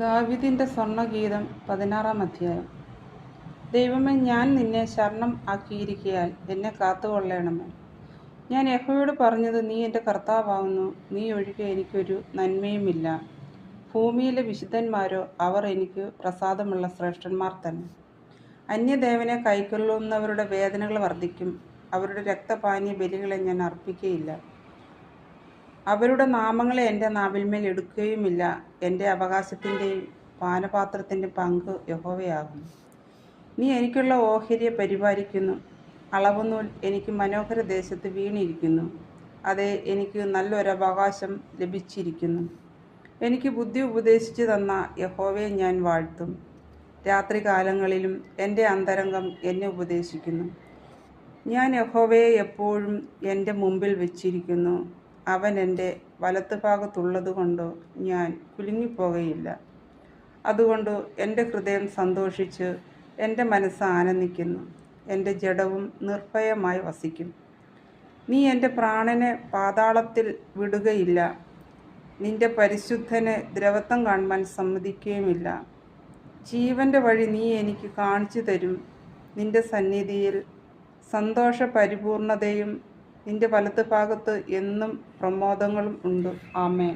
ദാവീദിന്റെ സ്വർണ്ണഗീതം 16-ാം അധ്യായം. ദൈവമേ, ഞാൻ നിന്നെ ശരണം ആക്കിയിരിക്കയാൽ എന്നെ കാത്തുകൊള്ളണമേ. ഞാൻ യഹോവയോട് പറഞ്ഞത്, നീ എൻ്റെ കർത്താവാകുന്നു, നീ ഒഴികെ എനിക്കൊരു നന്മയുമില്ല. ഭൂമിയിലെ വിശുദ്ധന്മാരോ, അവർ എനിക്ക് പ്രസാദമുള്ള ശ്രേഷ്ഠന്മാർ തന്നെ. അന്യദേവനെ കൈക്കൊള്ളുന്നവരുടെ വേദനകൾ വർദ്ധിക്കും. അവരുടെ രക്തപാനീയ ബലികളെ ഞാൻ അർപ്പിക്കുകയില്ല. അവരുടെ നാമങ്ങളെ എൻ്റെ നാവിന്മേൽ എടുക്കുകയുമില്ല. എൻ്റെ അവകാശത്തിൻ്റെയും പാനപാത്രത്തിൻ്റെ പങ്ക് യഹോവയാകുന്നു. നീ എനിക്കുള്ള ഓഹരിയെ പരിപാലിക്കുന്നു. അളവുനൂൽ എനിക്ക് മനോഹര ദേശത്ത് വീണിരിക്കുന്നു. അതെ, എനിക്ക് നല്ലൊരവകാശം ലഭിച്ചിരിക്കുന്നു. എനിക്ക് ബുദ്ധി ഉപദേശിച്ചു തന്ന യഹോവയെ ഞാൻ വാഴ്ത്തും. രാത്രികാലങ്ങളിലും എൻ്റെ അന്തരംഗം എന്നെ ഉപദേശിക്കുന്നു. ഞാൻ യഹോവയെ എപ്പോഴും എൻ്റെ മുമ്പിൽ വച്ചിരിക്കുന്നു. അവൻ എൻ്റെ വലത്തുഭാഗത്തുള്ളതുകൊണ്ട് ഞാൻ കുലുങ്ങിപ്പോകയില്ല. അതുകൊണ്ട് എൻ്റെ ഹൃദയം സന്തോഷിച്ച് എൻ്റെ മനസ്സ് ആനന്ദിക്കുന്നു. എൻ്റെ ജഡവും നിർഭയമായി വസിക്കും. നീ എൻ്റെ പ്രാണനെ പാതാളത്തിൽ വിടുകയില്ല. നിൻ്റെ പരിശുദ്ധനെ ദ്രവത്വം കാണുവാൻ സമ്മതിക്കുകയുമില്ല. ജീവൻ്റെ വഴി നീ എനിക്ക് കാണിച്ചു തരും. നിൻ്റെ സന്നിധിയിൽ സന്തോഷ പരിപൂർണതയും നിൻ്റെ വലത്തുഭാഗത്ത് എന്നും പ്രമോദങ്ങളും ഉണ്ട്. ആമേൻ.